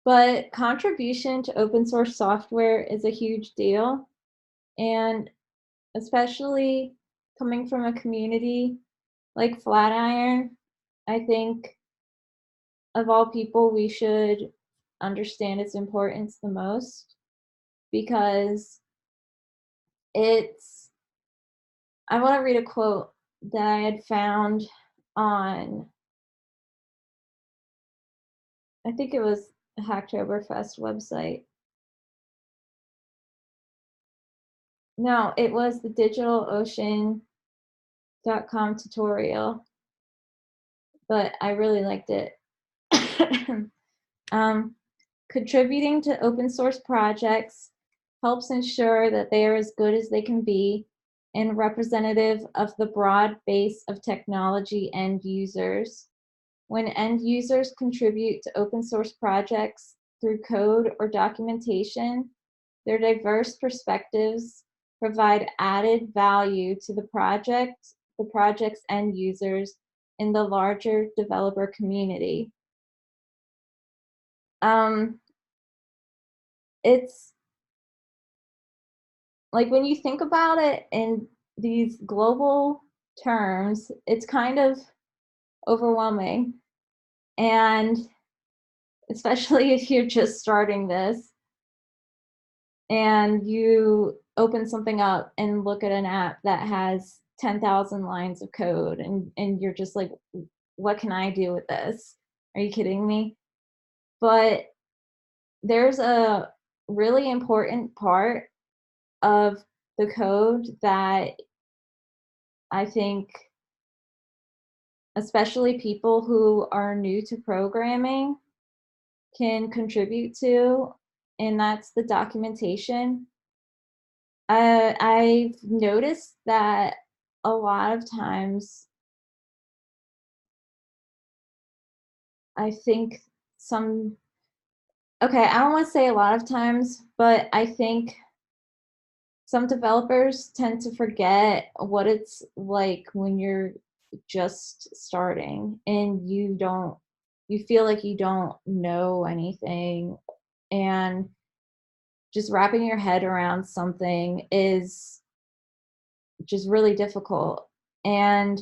But contribution to open source software is a huge deal. And especially coming from a community like Flatiron, I think of all people, we should understand its importance the most because it's, I want to read a quote that I had found on, I think it was a Hacktoberfest website. No, it was the DigitalOcean.com tutorial, but I really liked it. Contributing to open source projects helps ensure that they are as good as they can be and representative of the broad base of technology end users. When end users contribute to open source projects through code or documentation, their diverse perspectives provide added value to the project's end users, in the larger developer community. Um, it's like when you think about it in these global terms, it's kind of overwhelming. And especially if you're just starting this and you open something up and look at an app that has 10,000 lines of code and you're just like, what can I do with this? Are you kidding me? But there's a really important part of the code that I think, especially people who are new to programming, can contribute to, and that's the documentation. I've noticed that a lot of times, I think some, okay, I don't want to say a lot of times, but I think some developers tend to forget what it's like when you're just starting and you feel like you don't know anything, and just wrapping your head around something is just really difficult. And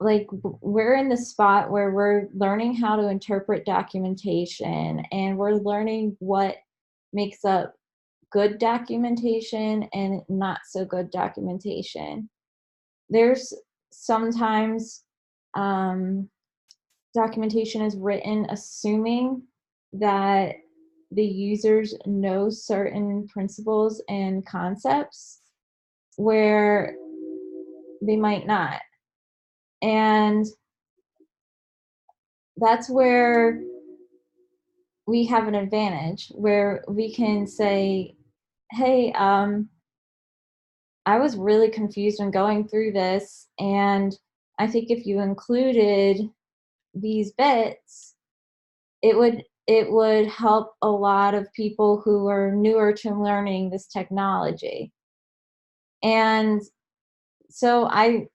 like we're in the spot where we're learning how to interpret documentation and we're learning what makes up good documentation and not so good documentation. There's sometimes um, documentation is written assuming that the users know certain principles and concepts where they might not. And that's where we have an advantage, where we can say, hey, I was really confused when going through this. And I think if you included these bits, it would help a lot of people who are newer to learning this technology. And so I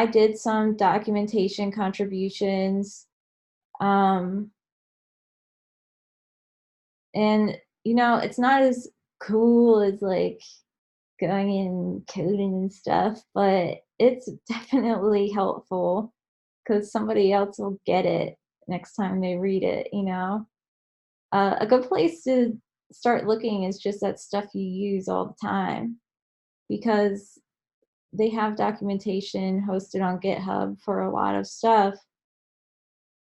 did some documentation contributions, um, and it's not as cool as like going and coding and stuff, but it's definitely helpful because somebody else will get it next time they read it. A good place to start looking is just that stuff you use all the time because they have documentation hosted on GitHub for a lot of stuff.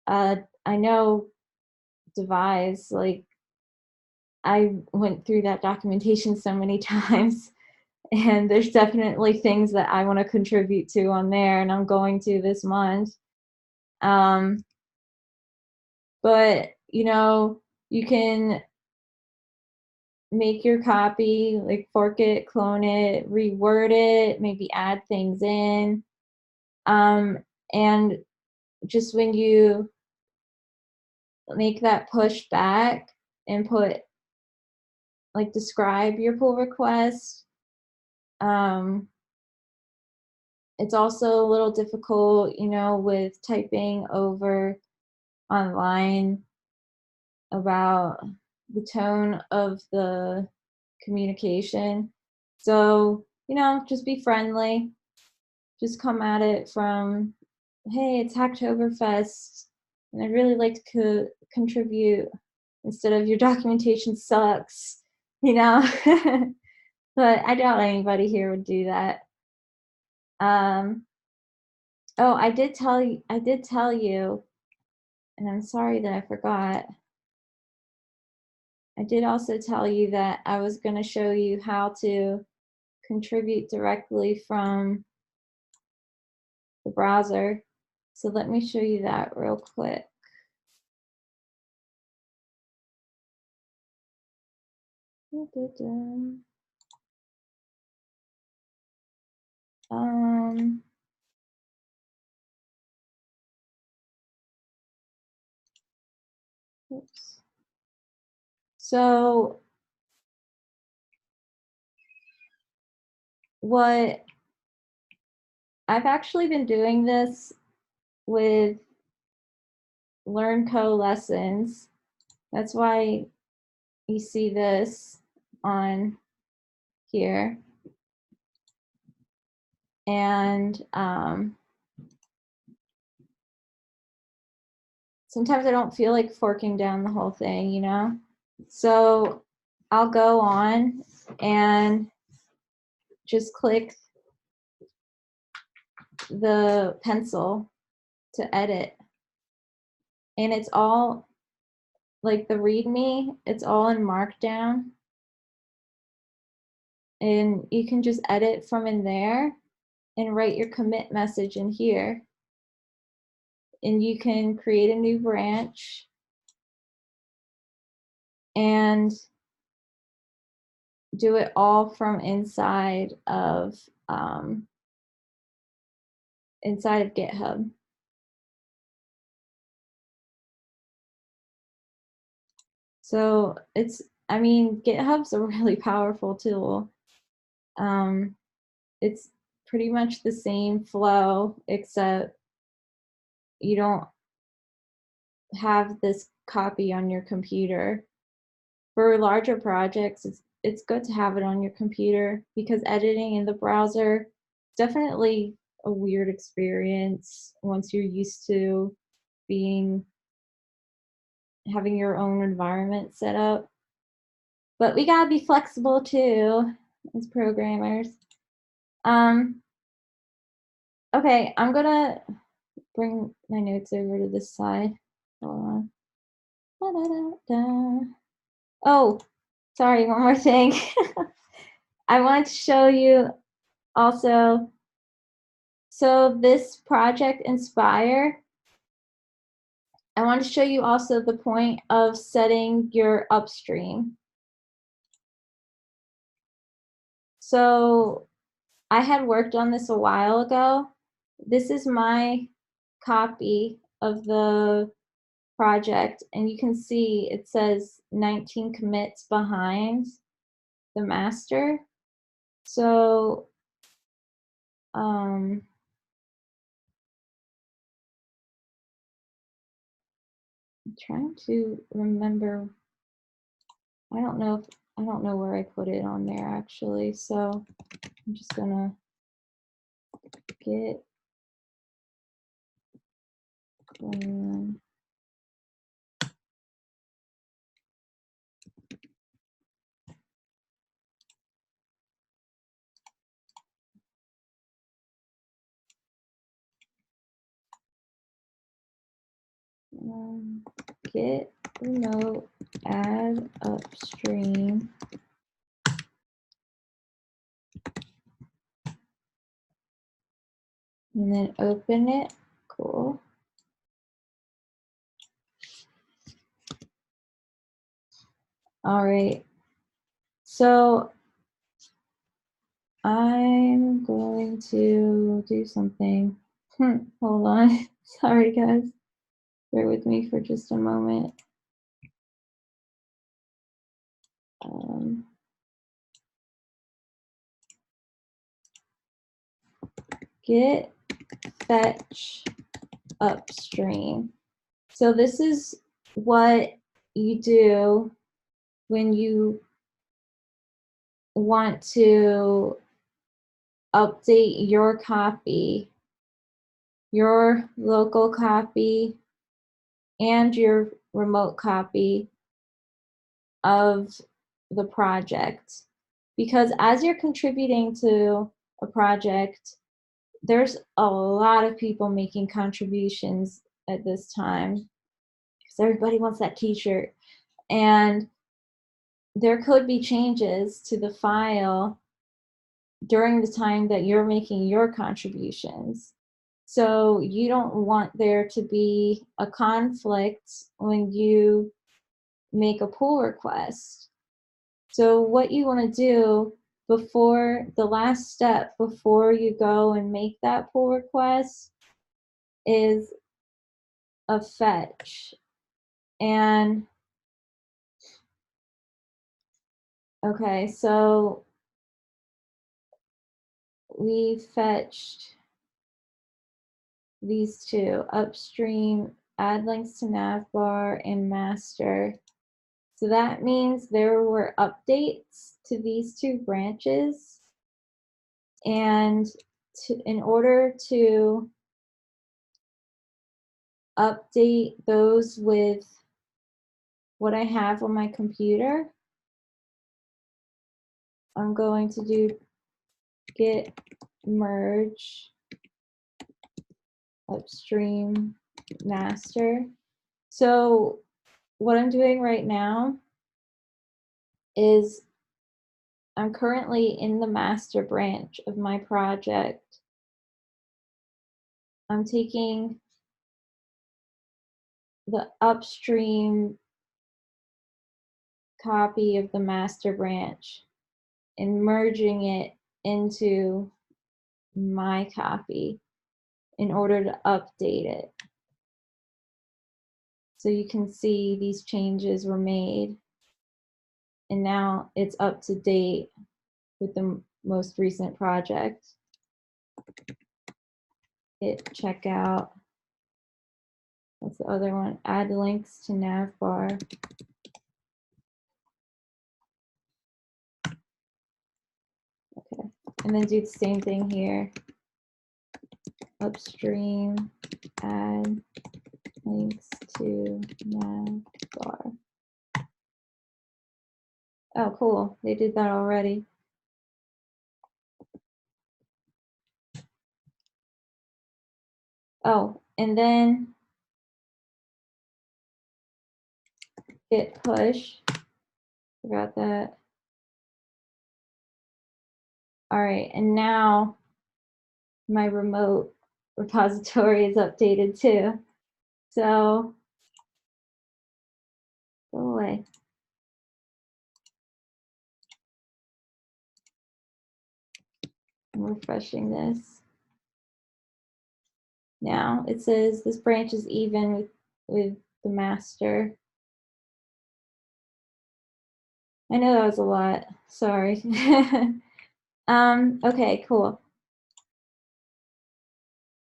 I know Devise, like, I went through that documentation so many times, and there's definitely things that I want to contribute to on there, and I'm going to this month. Um, but you can make your copy, like fork it, clone it, reword it, maybe add things in. Um, and just when you make that push back and put, like, describe your pull request, um, it's also a little difficult, with typing over online about the tone of the communication. So, just be friendly. Just come at it from, hey, it's Hacktoberfest, and I'd really like to contribute instead of your documentation sucks, you know? But I doubt anybody here would do that. Um, oh, I did tell you, and I'm sorry that I forgot. I did also tell you that I was going to show you how to contribute directly from the browser. So let me show you that real quick. Da-da-da. Um, oops. So what I've actually been doing this with Learn Co lessons. That's why you see this on here. And sometimes I don't feel like forking down the whole thing, you know? So I'll go on and just click the pencil to edit. And it's all like the README, it's all in Markdown. And you can just edit from in there and write your commit message in here. And you can create a new branch and do it all from inside of GitHub. So I mean, GitHub's a really powerful tool. It's pretty much the same flow, except you don't have this copy on your computer. For larger projects, it's good to have it on your computer because editing in the browser is definitely a weird experience once you're used to having your own environment set up. But we gotta be flexible too as programmers. Okay, I'm gonna bring my notes over to this side. Hold on. Da-da-da-da. Oh, sorry, one more thing. I want to show you also, so this project Inspire, I want to show you also the point of setting your upstream. So I had worked on this a while ago. This is my copy of the project, and you can see it says 19 commits behind the master. So I'm trying to remember. I don't know where I put it on there actually. So I'm just gonna get get remote add upstream. And then open it. Cool. All right. So I'm going to do something. Hold on. Sorry, guys. Bear with me for just a moment. Git fetch upstream. So this is what you do when you want to update your copy, your local copy, and your remote copy of the project. Because as you're contributing to a project, there's a lot of people making contributions at this time because everybody wants that t-shirt. And there could be changes to the file during the time that you're making your contributions. So you don't want there to be a conflict when you make a pull request. So what you want to do before the last step, before you go and make that pull request, is a fetch. And okay, so we fetched these two, upstream add links to navbar and master. So that means there were updates to these two branches. And in order to update those with what I have on my computer, I'm going to do git merge upstream master. So what I'm doing right now is I'm currently in the master branch of my project. I'm taking the upstream copy of the master branch and merging it into my copy in order to update it. So you can see these changes were made and now it's up to date with the most recent project. Hit checkout. That's the other one. Add links to navbar. Okay, and then do the same thing here. Upstream, add links to navbar. Oh, cool. They did that already. Oh, and then git push. Forgot that. All right, and now my remote repository is updated too. So go away. I'm refreshing this. Now it says this branch is even with the master. I know that was a lot. Sorry. Okay, cool.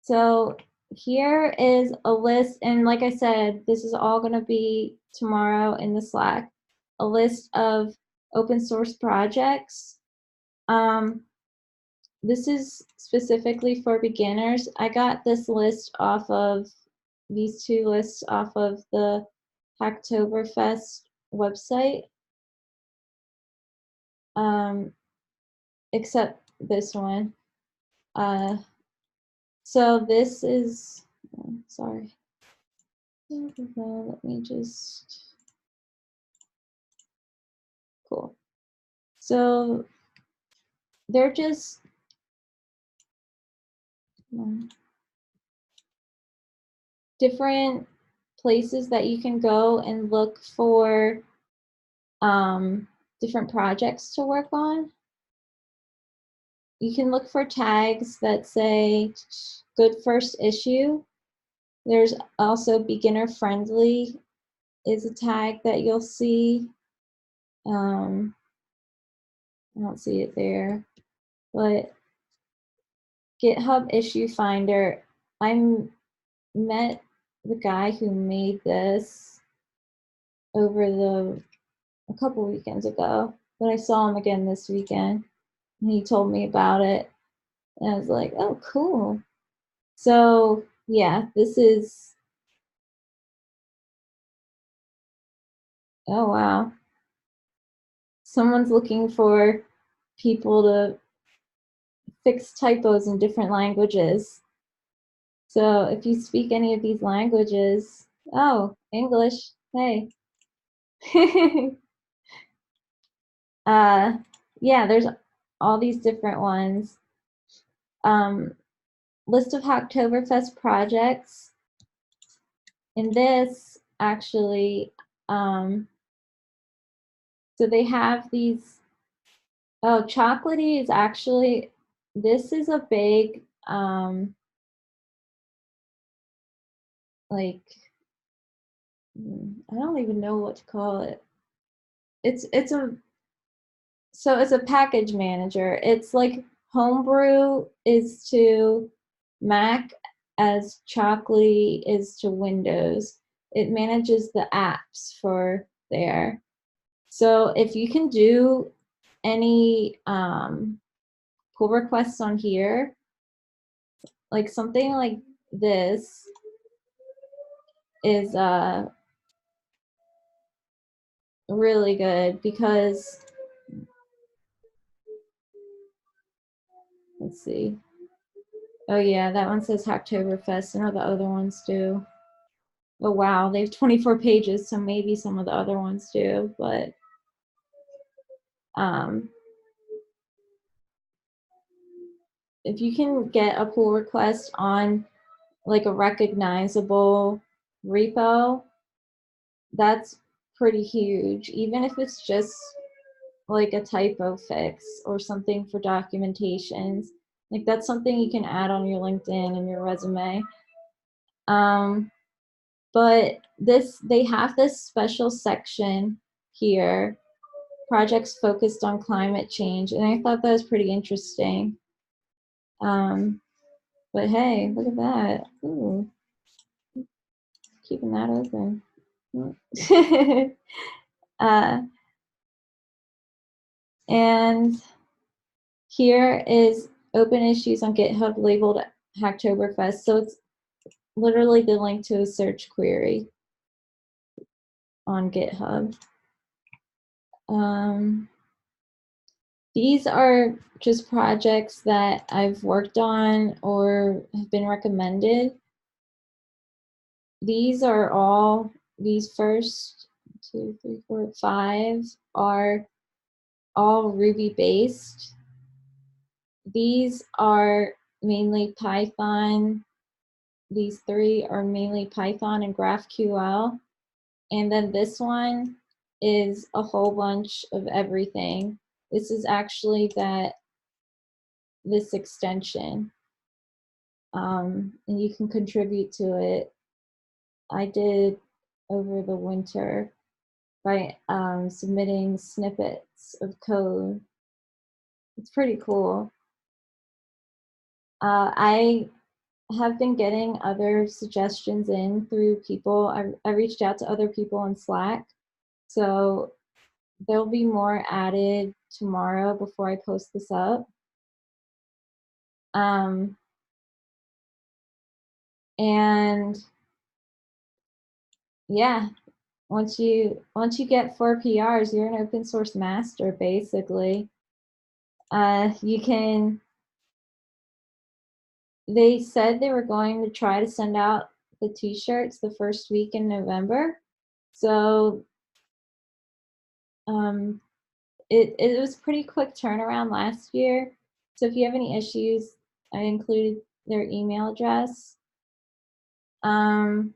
So here is a list, and like I said, this is all going to be tomorrow in the Slack, a list of open source projects. This is specifically for beginners. I got this list off of, these two lists off of the Hacktoberfest website, except this one. So this is, sorry. Let me just, cool. So they're just different places that you can go and look for different projects to work on. You can look for tags that say good first issue. There's also beginner friendly is a tag that you'll see. I don't see it there, but GitHub issue finder. I met the guy who made this over a couple weekends ago, but I saw him again this weekend and he told me about it and I was like, oh, cool. So yeah, this is, oh wow. Someone's looking for people to fix typos in different languages. So if you speak any of these languages, oh, English, hey. Yeah, there's all these different ones. List of Hacktoberfest projects. In this, actually, so they have these, oh, chocolatey is actually, this is a big, like, I don't even know what to call it. It's a, so it's a package manager. It's like Homebrew is to Mac as chocolatey is to Windows. It manages the apps for there. So if you can do any pull requests on here, like something like this is really good because let's see. Oh yeah, that one says Hacktoberfest. I know the other ones do. Oh wow, they have 24 pages, so maybe some of the other ones do, but um, if you can get a pull request on like a recognizable repo, that's pretty huge. Even if it's just like a typo fix or something for documentations, like that's something you can add on your LinkedIn and your resume. Um, but they have this special section here, projects focused on climate change, and I thought that was pretty interesting. But hey, look at that. Ooh, keeping that open. uh, and here is open issues on GitHub labeled Hacktoberfest. So it's literally the link to a search query on GitHub. These are just projects that I've worked on or have been recommended. These are all, these first 2, 3, 4, 5 are all Ruby based. These are mainly Python. These 3 are mainly Python and GraphQL. And then this one is a whole bunch of everything. This is actually this extension. And you can contribute to it. I did over the winter by submitting snippets of code. It's pretty cool. I have been getting other suggestions in through people. I reached out to other people on Slack. So there'll be more added tomorrow before I post this up. Um, and yeah, once you get 4 PRs, you're an open source master basically. You can. They said they were going to try to send out the t-shirts the first week in November. So um, it was pretty quick turnaround last year. So if you have any issues, I included their email address. And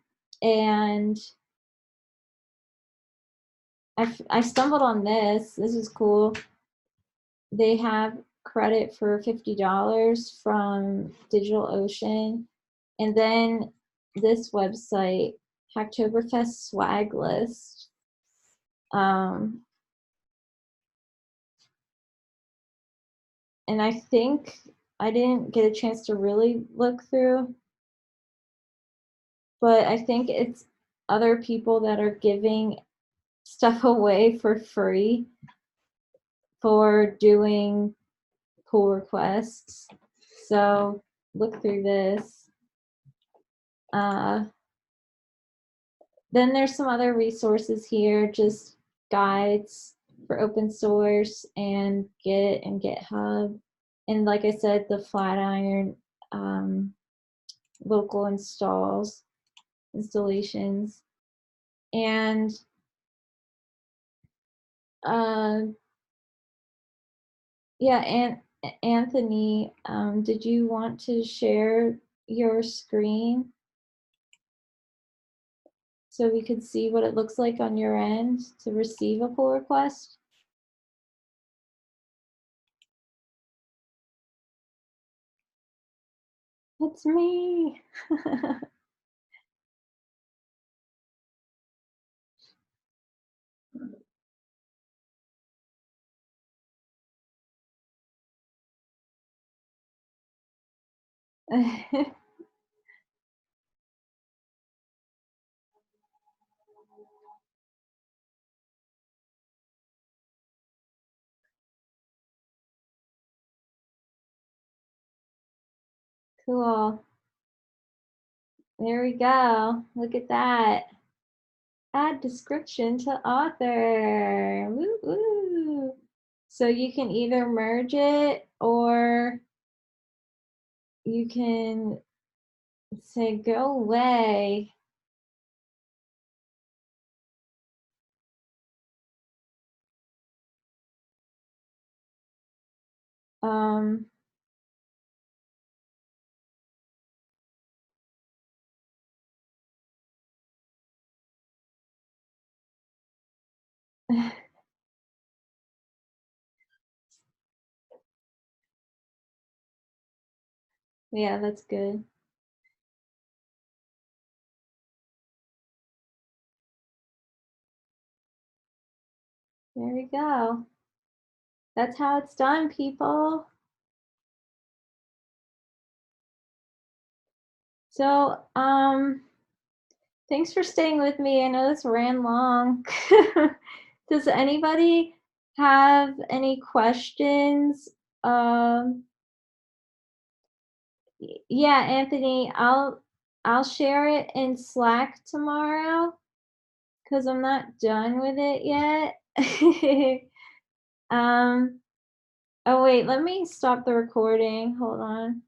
I stumbled on this. This is cool. They have credit for $50 from DigitalOcean. And then this website, Hacktoberfest swag list. And I think I didn't get a chance to really look through, but I think it's other people that are giving stuff away for free for doing pull requests. So look through this. Then there's some other resources here, just guides for open source and Git and GitHub. And like I said, the Flatiron local installations. And yeah, and Anthony, did you want to share your screen so we could see what it looks like on your end to receive a pull request? It's me. Cool. There we go. Look at that. Add description to author. Woo woo. So you can either merge it or you can say go away. Um, yeah, that's good. There we go. That's how it's done, people. So, thanks for staying with me. I know this ran long. Does anybody have any questions? Um, yeah, Anthony, I'll share it in Slack tomorrow because I'm not done with it yet. um, oh wait, let me stop the recording. Hold on.